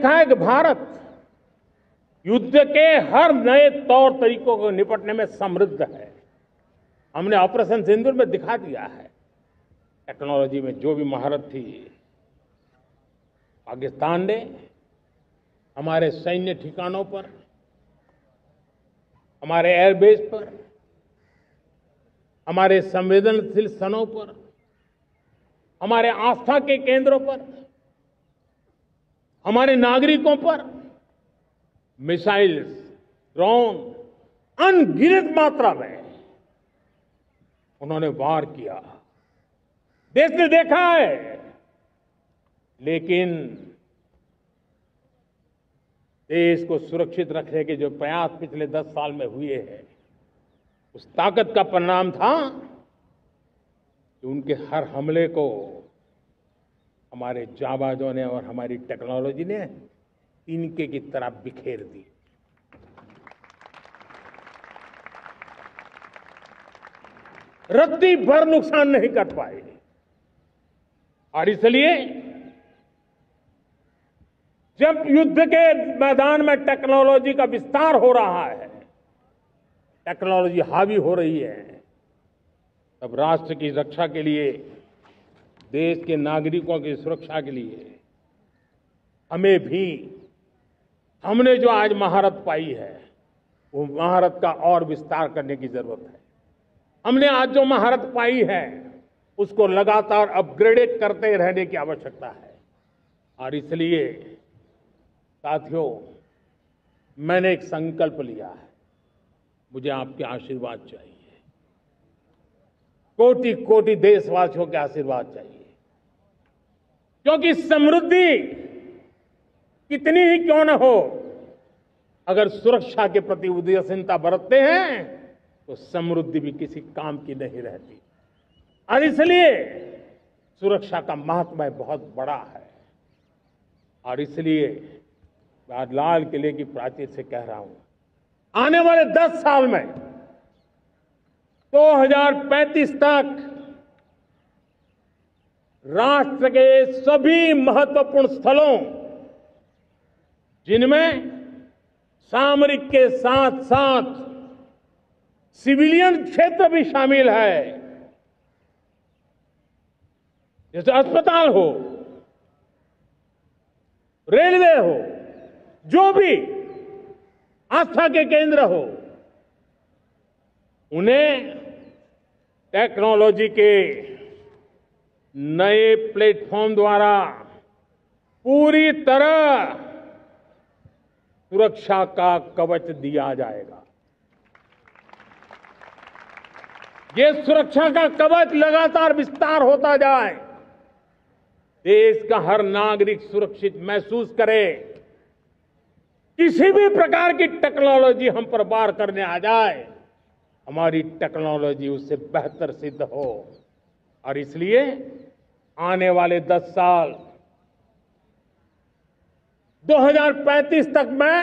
देखा है कि भारत युद्ध के हर नए तौर तरीकों को निपटने में समृद्ध है। हमने ऑपरेशन सिंदूर में दिखा दिया है। टेक्नोलॉजी में जो भी महारत थी, पाकिस्तान ने हमारे सैन्य ठिकानों पर, हमारे एयरबेस पर, हमारे संवेदनशील स्थलों पर, हमारे आस्था के केंद्रों पर, हमारे नागरिकों पर मिसाइल्स, ड्रोन अनगिनत मात्रा में उन्होंने वार किया। देश ने देखा है, लेकिन देश को सुरक्षित रखने के जो प्रयास पिछले 10 साल में हुए हैं, उस ताकत का परिणाम था कि उनके हर हमले को हमारे जाबाजों ने और हमारी टेक्नोलॉजी ने तिनके की तरह बिखेर दी। रत्ती भर नुकसान नहीं कर पाए। और इसलिए जब युद्ध के मैदान में टेक्नोलॉजी का विस्तार हो रहा है, टेक्नोलॉजी हावी हो रही है, तब राष्ट्र की रक्षा के लिए, देश के नागरिकों की सुरक्षा के लिए हमें भी, हमने जो आज महारत पाई है, वो महारत का और विस्तार करने की जरूरत है। हमने आज जो महारत पाई है, उसको लगातार अपग्रेडेड करते रहने की आवश्यकता है। और इसलिए साथियों, मैंने एक संकल्प लिया है, मुझे आपके आशीर्वाद चाहिए, कोटि कोटि देशवासियों के आशीर्वाद चाहिए। क्योंकि समृद्धि कितनी ही क्यों न हो, अगर सुरक्षा के प्रति उदासीनता बरतते हैं तो समृद्धि भी किसी काम की नहीं रहती। और इसलिए सुरक्षा का महत्व बहुत बड़ा है। और इसलिए मैं आज लाल किले की प्राचीर से कह रहा हूं, आने वाले 10 साल में 2035 तक राष्ट्र के सभी महत्वपूर्ण स्थलों, जिनमें सामरिक के साथ साथ सिविलियन क्षेत्र भी शामिल है, जैसे अस्पताल हो, रेलवे हो, जो भी आस्था के केंद्र हो, उन्हें टेक्नोलॉजी के नए प्लेटफॉर्म द्वारा पूरी तरह सुरक्षा का कवच दिया जाएगा। ये सुरक्षा का कवच लगातार विस्तार होता जाए, देश का हर नागरिक सुरक्षित महसूस करे। किसी भी प्रकार की टेक्नोलॉजी हम पर वार करने आ जाए, हमारी टेक्नोलॉजी उससे बेहतर सिद्ध हो। और इसलिए आने वाले 10 साल 2035 तक मैं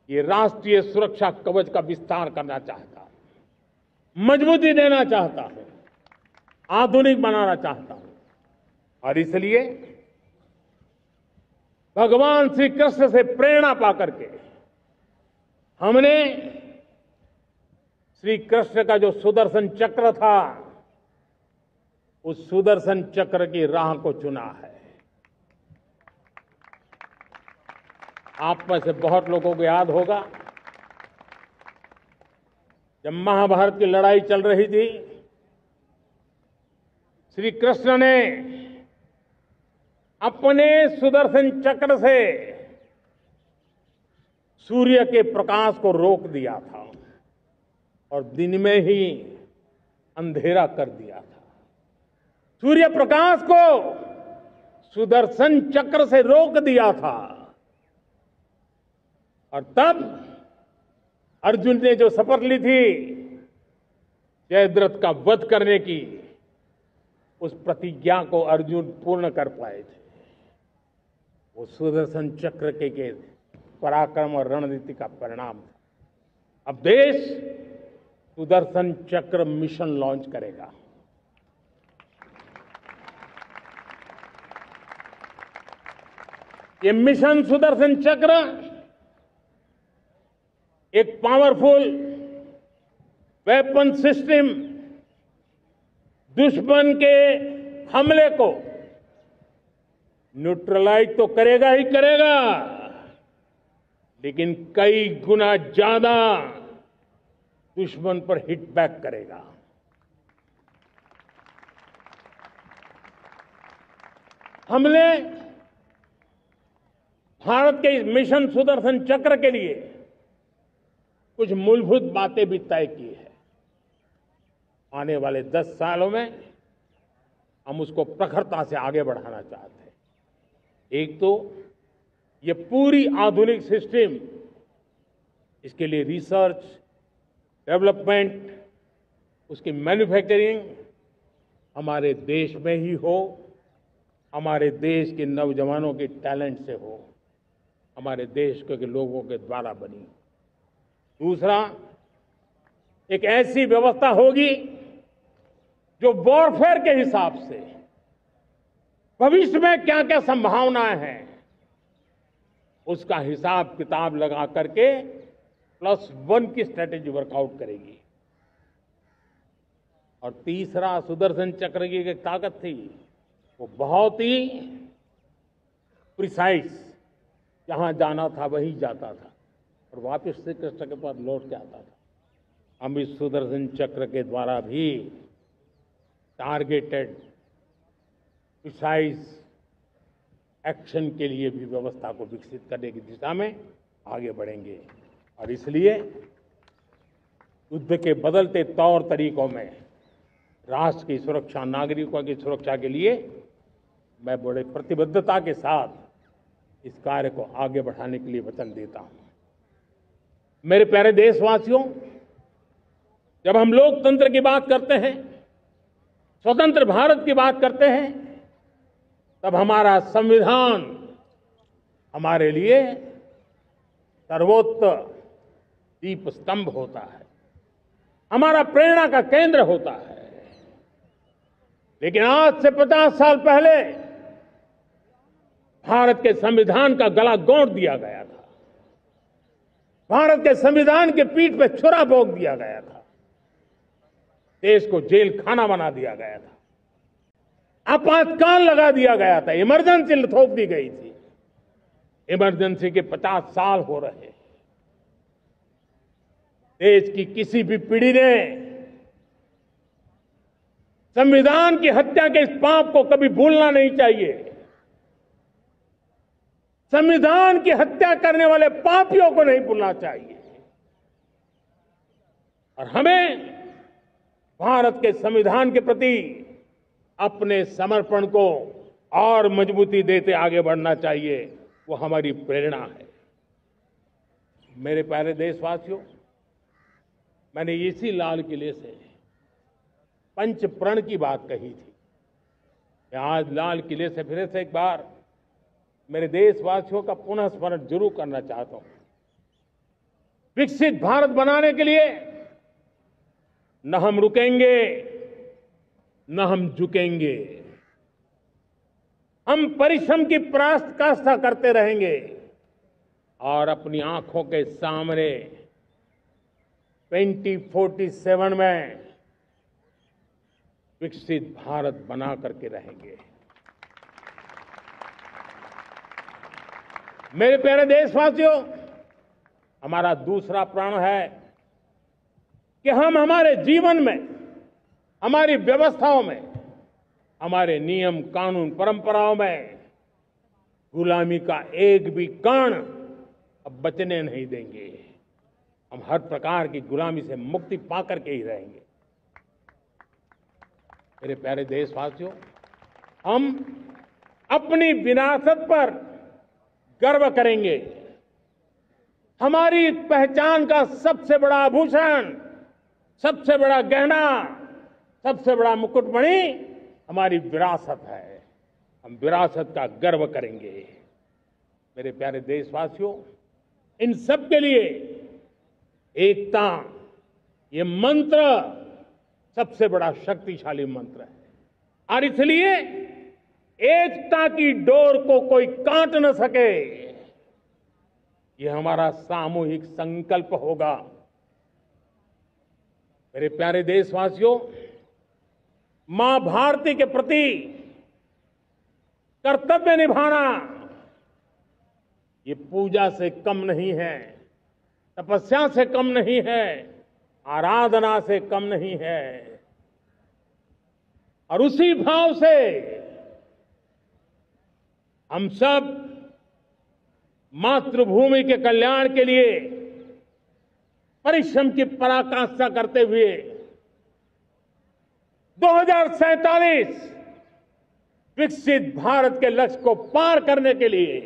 ये राष्ट्रीय सुरक्षा कवच का विस्तार करना चाहता हूं, मजबूती देना चाहता हूं, आधुनिक बनाना चाहता हूं। और इसलिए भगवान श्री कृष्ण से प्रेरणा पाकर के हमने श्री कृष्ण का जो सुदर्शन चक्र था, उस सुदर्शन चक्र की राह को चुना है। आप में से बहुत लोगों को याद होगा, जब महाभारत की लड़ाई चल रही थी, श्री कृष्ण ने अपने सुदर्शन चक्र से सूर्य के प्रकाश को रोक दिया था और दिन में ही अंधेरा कर दिया था। सूर्य प्रकाश को सुदर्शन चक्र से रोक दिया था। और तब अर्जुन ने जो शपथ ली थी जयद्रथ का वध करने की, उस प्रतिज्ञा को अर्जुन पूर्ण कर पाए थे। वो सुदर्शन चक्र के पराक्रम और रणनीति का परिणाम था। अब देश सुदर्शन चक्र मिशन लॉन्च करेगा। ये मिशन सुदर्शन चक्र एक पावरफुल वेपन सिस्टम दुश्मन के हमले को न्यूट्रलाइज तो करेगा ही करेगा, लेकिन कई गुना ज्यादा दुश्मन पर हिट बैक करेगा। हमने भारत के इस मिशन सुदर्शन चक्र के लिए कुछ मूलभूत बातें भी तय की है। आने वाले 10 सालों में हम उसको प्रखरता से आगे बढ़ाना चाहते हैं। एक तो ये पूरी आधुनिक सिस्टम, इसके लिए रिसर्च, डेवलपमेंट, उसकी मैन्युफैक्चरिंग हमारे देश में ही हो, हमारे देश के नौजवानों के टैलेंट से हो, हमारे देश के लोगों के द्वारा बनी। दूसरा, एक ऐसी व्यवस्था होगी जो वॉरफेयर के हिसाब से भविष्य में क्या क्या संभावनाएं हैं उसका हिसाब किताब लगा करके +1 की स्ट्रेटेजी वर्कआउट करेगी। और तीसरा, सुदर्शन चक्र की एक ताकत थी, वो बहुत ही प्रिसाइज, जहां जाना था वहीं जाता था और वापस श्री कृष्ण के पास लौट के आता था। हम इस सुदर्शन चक्र के द्वारा भी टारगेटेड प्रिसाइज एक्शन के लिए भी व्यवस्था को विकसित करने की दिशा में आगे बढ़ेंगे। और इसलिए युद्ध के बदलते तौर तरीकों में राष्ट्र की सुरक्षा, नागरिकों की सुरक्षा के लिए मैं बड़े प्रतिबद्धता के साथ इस कार्य को आगे बढ़ाने के लिए वचन देता हूं। मेरे प्यारे देशवासियों, जब हम लोकतंत्र की बात करते हैं, स्वतंत्र भारत की बात करते हैं, तब हमारा संविधान हमारे लिए सर्वोच्च दीप स्तंभ होता है, हमारा प्रेरणा का केंद्र होता है। लेकिन आज से 50 साल पहले भारत के संविधान का गला घोंट दिया गया था, भारत के संविधान के पीठ पे छुरा भोंक दिया गया था, देश को जेल खाना बना दिया गया था, आपातकाल लगा दिया गया था, इमरजेंसी थोप दी गई थी। इमरजेंसी के 50 साल हो रहे हैं। देश की किसी भी पीढ़ी ने संविधान की हत्या के इस पाप को कभी भूलना नहीं चाहिए। संविधान की हत्या करने वाले पापियों को नहीं भूलना चाहिए। और हमें भारत के संविधान के प्रति अपने समर्पण को और मजबूती देते आगे बढ़ना चाहिए। वो हमारी प्रेरणा है। मेरे प्यारे देशवासियों, मैंने इसी लाल किले से पंच प्रण की बात कही थी। मैं आज लाल किले से फिर से एक बार मेरे देशवासियों का पुनः स्मरण जरूर करना चाहता हूं। विकसित भारत बनाने के लिए न हम रुकेंगे, न हम झुकेंगे। हम परिश्रम की पराकाष्ठा करते रहेंगे और अपनी आंखों के सामने 2047 में विकसित भारत बना करके रहेंगे। मेरे प्यारे देशवासियों, हमारा दूसरा प्रण है कि हम हमारे जीवन में, हमारी व्यवस्थाओं में, हमारे नियम कानून परंपराओं में गुलामी का एक भी कण अब बचने नहीं देंगे। हम हर प्रकार की गुलामी से मुक्ति पाकर के ही रहेंगे। मेरे प्यारे देशवासियों, हम अपनी विरासत पर गर्व करेंगे। हमारी पहचान का सबसे बड़ा आभूषण, सबसे बड़ा गहना, सबसे बड़ा मुकुटमणि हमारी विरासत है। हम विरासत का गर्व करेंगे। मेरे प्यारे देशवासियों, इन सब के लिए एकता, ये मंत्र सबसे बड़ा शक्तिशाली मंत्र है। और इसलिए एकता की डोर को कोई काट न सके, ये हमारा सामूहिक संकल्प होगा। मेरे प्यारे देशवासियों, मां भारती के प्रति कर्तव्य निभाना ये पूजा से कम नहीं है, तपस्या से कम नहीं है, आराधना से कम नहीं है। और उसी भाव से हम सब मातृभूमि के कल्याण के लिए परिश्रम की पराकाष्ठा करते हुए 2047 विकसित भारत के लक्ष्य को पार करने के लिए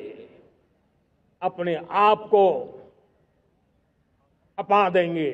अपने आप को खपा देंगे।